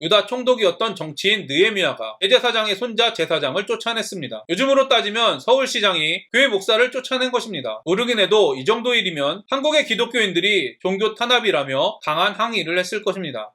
유다 총독이었던 정치인 느헤미야가 대제사장의 손자 제사장을 쫓아냈습니다. 요즘으로 따지면 서울시장이 교회 목사를 쫓아낸 것입니다. 모르긴 해도 이 정도 일이면 한국의 기독교인들이 종교 탄압이라며 강한 항의를 했을 것입니다.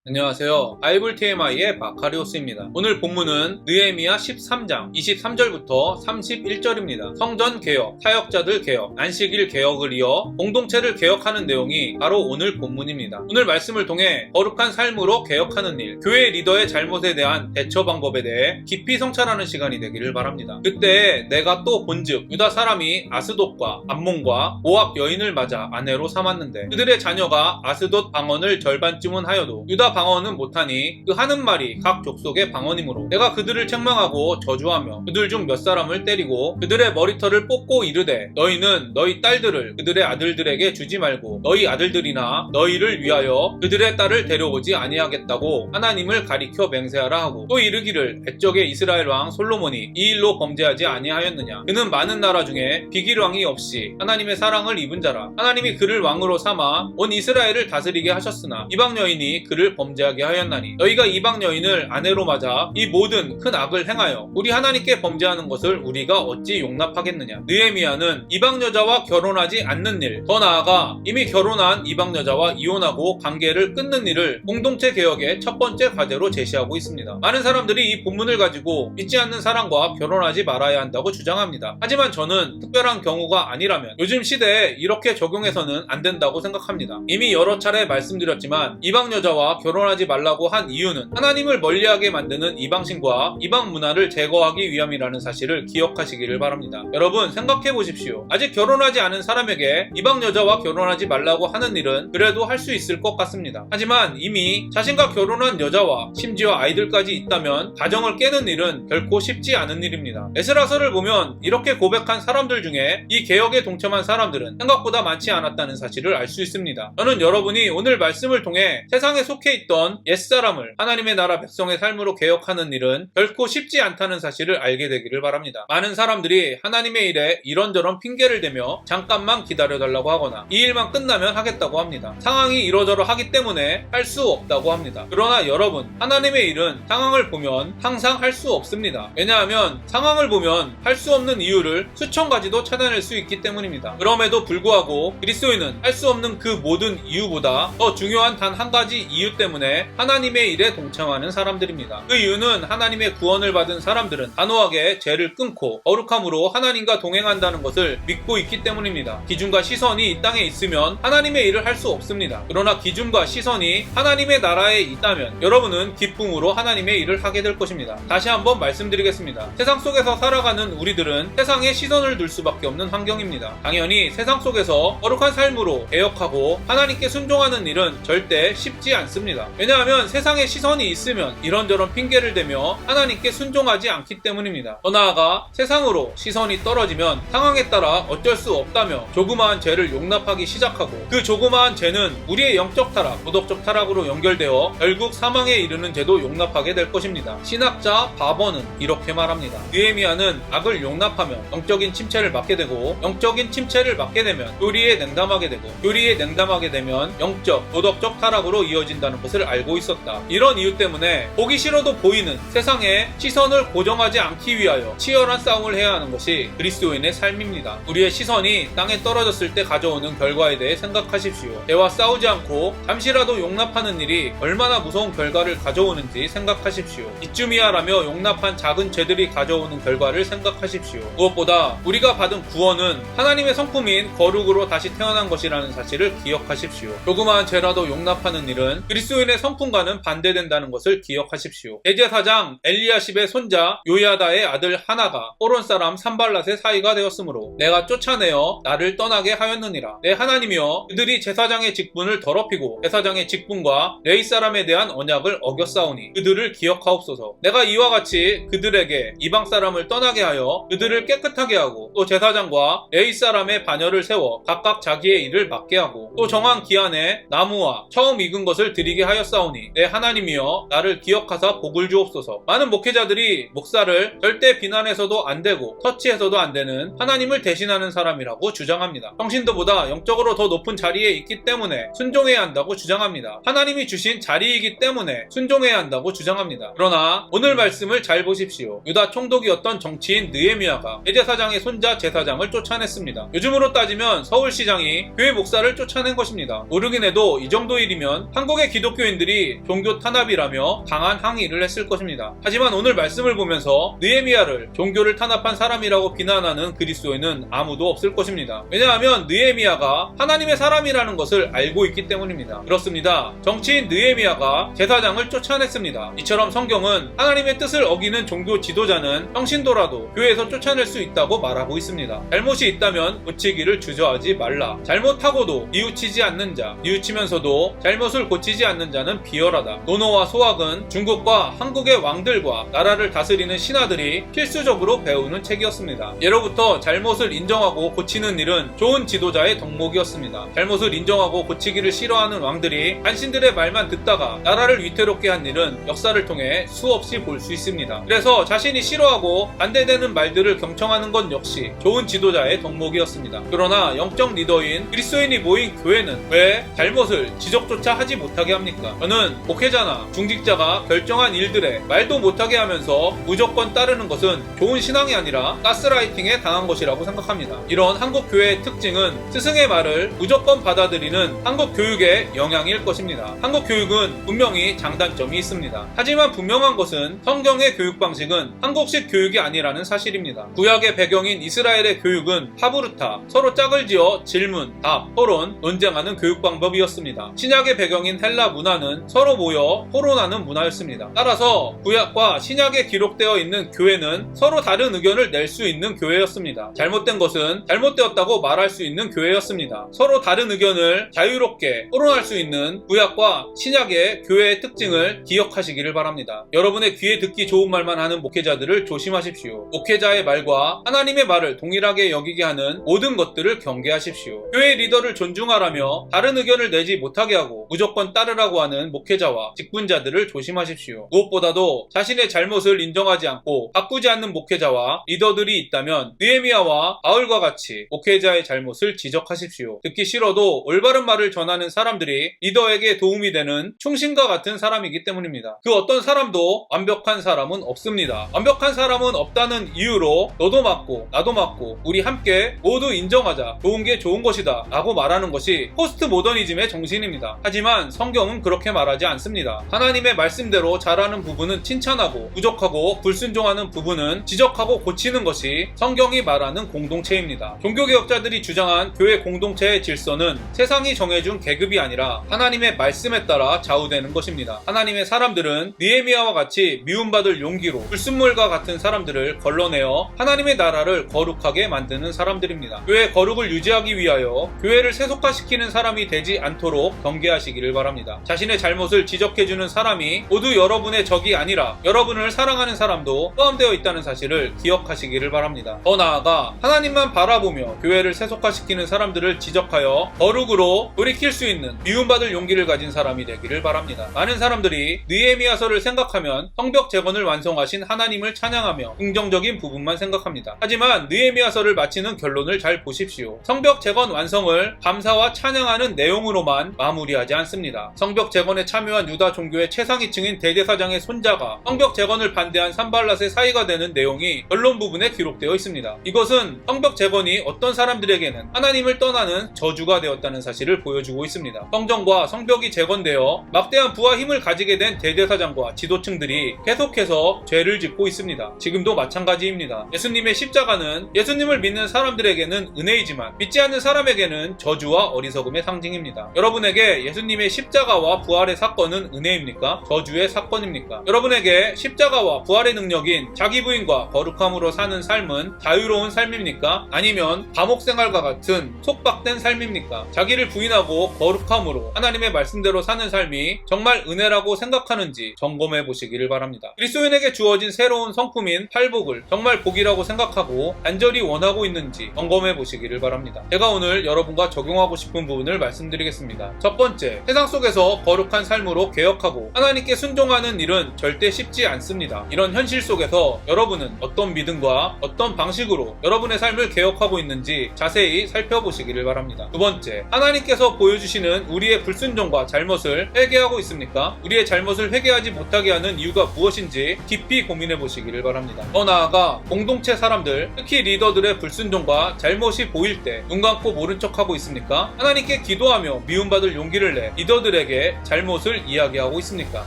안녕하세요. 바이블 TMI의 마카리오스입니다. 오늘 본문은 느헤미야 13장 23절부터 31절입니다. 성전 개혁, 사역자들 개혁, 안식일 개혁을 이어 공동체를 개혁하는 내용이 바로 오늘 본문입니다. 오늘 말씀을 통해 거룩한 삶으로 개혁하는 일, 교회 리더의 잘못에 대한 대처 방법에 대해 깊이 성찰하는 시간이 되기를 바랍니다. 그때 내가 또 본즉 유다 사람이 아스돗과 암몬과 모압 여인을 맞아 아내로 삼았는데 그들의 자녀가 아스돗 방언을 절반쯤은 하여도 유다 방언은 못하니 그 하는 말이 각 족속의 방언이므로 내가 그들을 책망하고 저주하며 그들 중 몇 사람을 때리고 그들의 머리털을 뽑고 이르되 너희는 너희 딸들을 그들의 아들들에게 주지 말고 너희 아들들이나 너희를 위하여 그들의 딸을 데려오지 아니하겠다고 하나님을 가리켜 맹세하라 하고 또 이르기를 옛적의 이스라엘 왕 솔로몬이 이 일로 범죄하지 아니하였느냐. 그는 많은 나라 중에 비길 왕이 없이 하나님의 사랑을 입은 자라. 하나님이 그를 왕으로 삼아 온 이스라엘을 다스리게 하셨으나 이방 여인이 그를 범죄하게 하였나니 너희가 이방 여인을 아내로 맞아 이 모든 큰 악을 행하여 우리 하나님께 범죄하는 것을 우리가 어찌 용납하겠느냐. 느헤미야는 이방 여자와 결혼하지 않는 일, 더 나아가 이미 결혼한 이방 여자와 이혼하고 관계를 끊는 일을 공동체 개혁의 첫 번째 과제로 제시하고 있습니다. 많은 사람들이 이 본문을 가지고 믿지 않는 사람과 결혼하지 말아야 한다고 주장합니다. 하지만 저는 특별한 경우가 아니라면 요즘 시대에 이렇게 적용해서는 안 된다고 생각합니다. 이미 여러 차례 말씀드렸지만 이방 여자와 결혼하지 말라고 한 이유는 하나님을 멀리하게 만드는 이방신과 이방 문화를 제거하기 위함이라는 사실을 기억하시기를 바랍니다. 여러분 생각해 보십시오. 아직 결혼하지 않은 사람에게 이방 여자와 결혼하지 말라고 하는 일은 그래도 할 수 있을 것 같습니다. 하지만 이미 자신과 결혼한 여자와 심지어 아이들까지 있다면 가정을 깨는 일은 결코 쉽지 않은 일입니다. 에스라서를 보면 이렇게 고백한 사람들 중에 이 개혁에 동참한 사람들은 생각보다 많지 않았다는 사실을 알 수 있습니다. 저는 여러분이 오늘 말씀을 통해 세상에 속해 있던 옛사람을 하나님의 나라 백성의 삶으로 개혁하는 일은 결코 쉽지 않다는 사실을 알게 되기를 바랍니다. 많은 사람들이 하나님의 일에 이런저런 핑계를 대며 잠깐만 기다려달라고 하거나 이 일만 끝나면 하겠다고 합니다. 상황이 이러저러 하기 때문에 할 수 없다고 합니다. 그러나 여러분, 하나님의 일은 상황을 보면 항상 할 수 없습니다. 왜냐하면 상황을 보면 할 수 없는 이유를 수천 가지도 찾아낼 수 있기 때문입니다. 그럼에도 불구하고 그리스도인은 할 수 없는 그 모든 이유보다 더 중요한 단 한 가지 이유 때문에 하나님의 일에 동참하는 사람들입니다. 그 이유는 하나님의 구원을 받은 사람들은 단호하게 죄를 끊고 거룩함으로 하나님과 동행한다는 것을 믿고 있기 때문입니다. 기준과 시선이 이 땅에 있으면 하나님의 일을 할 수 없습니다. 그러나 기준과 시선이 하나님의 나라에 있다면 여러분은 기쁨으로 하나님의 일을 하게 될 것입니다. 다시 한번 말씀드리겠습니다. 세상 속에서 살아가는 우리들은 세상에 시선을 둘 수밖에 없는 환경입니다. 당연히 세상 속에서 거룩한 삶으로 개혁하고 하나님께 순종하는 일은 절대 쉽지 않습니다. 왜냐하면 세상에 시선이 있으면 이런저런 핑계를 대며 하나님께 순종하지 않기 때문입니다. 더 나아가 세상으로 시선이 떨어지면 상황에 따라 어쩔 수 없다며 조그마한 죄를 용납하기 시작하고 그 조그마한 죄는 우리의 영적 타락, 도덕적 타락으로 연결되어 결국 사망에 이르는 죄도 용납하게 될 것입니다. 신학자 바버는 이렇게 말합니다. 느헤미야는 악을 용납하며 영적인 침체를 막게 되고 영적인 침체를 막게 되면 교리에 냉담하게 되고 교리에 냉담하게 되면 영적, 도덕적 타락으로 이어진다는 것을 알고 있었다. 이런 이유 때문에 보기 싫어도 보이는 세상에 시선을 고정하지 않기 위하여 치열한 싸움을 해야 하는 것이 그리스도인의 삶입니다. 우리의 시선이 땅에 떨어졌을 때 가져오는 결과에 대해 생각하십시오. 죄와 싸우지 않고 잠시라도 용납하는 일이 얼마나 무서운 결과를 가져오는지 생각하십시오. 이쯤이야라며 용납한 작은 죄들이 가져오는 결과를 생각하십시오. 무엇보다 우리가 받은 구원은 하나님의 성품인 거룩으로 다시 태어난 것이라는 사실을 기억하십시오. 조그마한 죄라도 용납하는 일은 그리스도인의 성품과는 반대된다는 것을 기억하십시오. 대제사장 엘리야십의 손자 요야다의 아들 하나가 호론 사람 산발랏의 사이가 되었으므로 내가 쫓아내어 나를 떠나게 하였느니라. 내 하나님이여 그들이 제사장의 직분을 더럽히고 제사장의 직분과 레위 사람에 대한 언약을 어겼사오니 그들을 기억하옵소서. 내가 이와 같이 그들에게 이방 사람을 떠나게 하여 그들을 깨끗하게 하고 또 제사장과 레위 사람의 반열을 세워 각각 자기의 일을 맡게 하고 또 정한 기한에 나무와 처음 익은 것을 드리게 그리하였사오니 내 하나님이여 나를 기억하사 복을 주옵소서. 많은 목회자들이 목사를 절대 비난해서도 안되고 터치해서도 안되는 하나님을 대신하는 사람이라고 주장합니다. 평신도보다 영적으로 더 높은 자리에 있기 때문에 순종해야 한다고 주장합니다. 하나님이 주신 자리이기 때문에 순종해야 한다고 주장합니다. 그러나 오늘 말씀을 잘 보십시오. 유다 총독이었던 정치인 느헤미야가 대제사장의 손자 제사장을 쫓아냈습니다. 요즘으로 따지면 서울시장이 교회 목사를 쫓아낸 것입니다. 모르긴 해도 이 정도 일이면 한국의 기독교인들이 종교 탄압이라며 강한 항의를 했을 것입니다. 하지만 오늘 말씀을 보면서 느헤미야를 종교를 탄압한 사람이라고 비난하는 그리스도인은 아무도 없을 것입니다. 왜냐하면 느헤미야가 하나님의 사람이라는 것을 알고 있기 때문입니다. 그렇습니다. 정치인 느헤미야가 제사장을 쫓아냈습니다. 이처럼 성경은 하나님의 뜻을 어기는 종교 지도자는 평신도라도 교회에서 쫓아낼 수 있다고 말하고 있습니다. 잘못이 있다면 고치기를 주저하지 말라. 잘못하고도 뉘우치지 않는 자, 뉘우치면서도 잘못을 고치지 않는 자는 비열하다. 노노와 소학은 중국과 한국의 왕들과 나라를 다스리는 신하들이 필수적으로 배우는 책이었습니다. 예로부터 잘못을 인정하고 고치는 일은 좋은 지도자의 덕목이었습니다. 잘못을 인정하고 고치기를 싫어하는 왕들이 간신들의 말만 듣다가 나라를 위태롭게 한 일은 역사를 통해 수없이 볼 수 있습니다. 그래서 자신이 싫어하고 반대되는 말들을 경청하는 것 역시 좋은 지도자의 덕목이었습니다. 그러나 영적 리더인 그리스도인이 모인 교회는 왜 잘못을 지적조차 하지 못하게 합니까? 저는 목회자나 중직자가 결정한 일들에 말도 못하게 하면서 무조건 따르는 것은 좋은 신앙이 아니라 가스라이팅에 당한 것이라고 생각합니다. 이런 한국 교회의 특징은 스승의 말을 무조건 받아들이는 한국 교육의 영향일 것입니다. 한국 교육은 분명히 장단점이 있습니다. 하지만 분명한 것은 성경의 교육 방식은 한국식 교육이 아니라는 사실입니다. 구약의 배경인 이스라엘의 교육은 하브루타, 서로 짝을 지어 질문, 답, 토론, 논쟁하는 교육 방법이었습니다. 신약의 배경인 헬라 문화는 서로 모여 토론하는 문화였습니다. 따라서 구약과 신약에 기록되어 있는 교회는 서로 다른 의견을 낼 수 있는 교회였습니다. 잘못된 것은 잘못되었다고 말할 수 있는 교회였습니다. 서로 다른 의견을 자유롭게 토론할 수 있는 구약과 신약의 교회의 특징을 기억하시기를 바랍니다. 여러분의 귀에 듣기 좋은 말만 하는 목회자들을 조심하십시오. 목회자의 말과 하나님의 말을 동일하게 여기게 하는 모든 것들을 경계하십시오. 교회 리더를 존중하라며 다른 의견을 내지 못하게 하고 무조건 따르라고 하는 목회자와 직분자들을 조심하십시오. 무엇보다도 자신의 잘못을 인정하지 않고 바꾸지 않는 목회자와 리더들이 있다면 느헤미야와 바울과 같이 목회자의 잘못을 지적하십시오. 듣기 싫어도 올바른 말을 전하는 사람들이 리더에게 도움이 되는 충신과 같은 사람이기 때문입니다. 그 어떤 사람도 완벽한 사람은 없습니다. 완벽한 사람은 없다는 이유로 너도 맞고 나도 맞고 우리 함께 모두 인정하자, 좋은 게 좋은 것이다 라고 말하는 것이 포스트 모더니즘의 정신입니다. 하지만 성경은 그렇게 말하지 않습니다. 하나님의 말씀대로 잘하는 부분은 칭찬하고 부족하고 불순종하는 부분은 지적하고 고치는 것이 성경이 말하는 공동체입니다. 종교개혁자들이 주장한 교회 공동체의 질서는 세상이 정해준 계급이 아니라 하나님의 말씀에 따라 좌우되는 것입니다. 하나님의 사람들은 느헤미야와 같이 미움받을 용기로 불순물과 같은 사람들을 걸러내어 하나님의 나라를 거룩하게 만드는 사람들입니다. 교회의 거룩을 유지하기 위하여 교회를 세속화시키는 사람이 되지 않도록 경계하시기를 바랍니다. 자신의 잘못을 지적해주는 사람이 모두 여러분의 적이 아니라 여러분을 사랑하는 사람도 포함되어 있다는 사실을 기억하시기를 바랍니다. 더 나아가 하나님만 바라보며 교회를 세속화시키는 사람들을 지적하여 거룩으로 돌이킬 수 있는 미움받을 용기를 가진 사람이 되기를 바랍니다. 많은 사람들이 느헤미야서를 생각하면 성벽 재건을 완성하신 하나님을 찬양하며 긍정적인 부분만 생각합니다. 하지만 느헤미야서를 마치는 결론을 잘 보십시오. 성벽 재건 완성을 감사와 찬양하는 내용으로만 마무리하지 않습니다. 성벽 재건에 참여한 유다 종교의 최상위층인 대제사장의 손자가 성벽 재건을 반대한 산발랏의 사이가 되는 내용이 결론 부분에 기록되어 있습니다. 이것은 성벽 재건이 어떤 사람들에게는 하나님을 떠나는 저주가 되었다는 사실을 보여주고 있습니다. 성전과 성벽이 재건되어 막대한 부와 힘을 가지게 된 대제사장과 지도층들이 계속해서 죄를 짓고 있습니다. 지금도 마찬가지입니다. 예수님의 십자가는 예수님을 믿는 사람들에게는 은혜이지만 믿지 않는 사람에게는 저주와 어리석음의 상징입니다. 여러분에게 예수님의 십자가와 부활의 사건은 은혜입니까? 저주의 사건입니까? 여러분에게 십자가와 부활의 능력인 자기 부인과 거룩함으로 사는 삶은 자유로운 삶입니까? 아니면 감옥 생활과 같은 속박된 삶입니까? 자기를 부인하고 거룩함으로 하나님의 말씀대로 사는 삶이 정말 은혜라고 생각하는지 점검해 보시기를 바랍니다. 그리스도인에게 주어진 새로운 성품인 팔복을 정말 복이라고 생각하고 간절히 원하고 있는지 점검해 보시기를 바랍니다. 제가 오늘 여러분과 적용하고 싶은 부분을 말씀드리겠습니다. 첫 번째, 세상 속에서 더 거룩한 삶으로 개혁하고 하나님께 순종하는 일은 절대 쉽지 않습니다. 이런 현실 속에서 여러분은 어떤 믿음과 어떤 방식으로 여러분의 삶을 개혁하고 있는지 자세히 살펴보시기를 바랍니다. 두 번째, 하나님께서 보여주시는 우리의 불순종과 잘못을 회개하고 있습니까? 우리의 잘못을 회개하지 못하게 하는 이유가 무엇인지 깊이 고민해 보시기를 바랍니다. 더 나아가 공동체 사람들, 특히 리더들의 불순종과 잘못이 보일 때 눈 감고 모른 척하고 있습니까? 하나님께 기도하며 미움받을 용기를 내 리더들에게 잘못을 이야기하고 있습니까?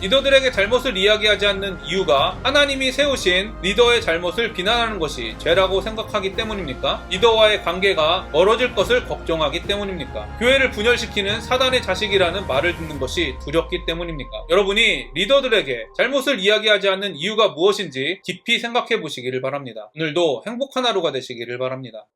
리더들에게 잘못을 이야기하지 않는 이유가 하나님이 세우신 리더의 잘못을 비난하는 것이 죄라고 생각하기 때문입니까? 리더와의 관계가 멀어질 것을 걱정하기 때문입니까? 교회를 분열시키는 사단의 자식이라는 말을 듣는 것이 두렵기 때문입니까? 여러분이 리더들에게 잘못을 이야기하지 않는 이유가 무엇인지 깊이 생각해 보시기를 바랍니다. 오늘도 행복한 하루가 되시기를 바랍니다.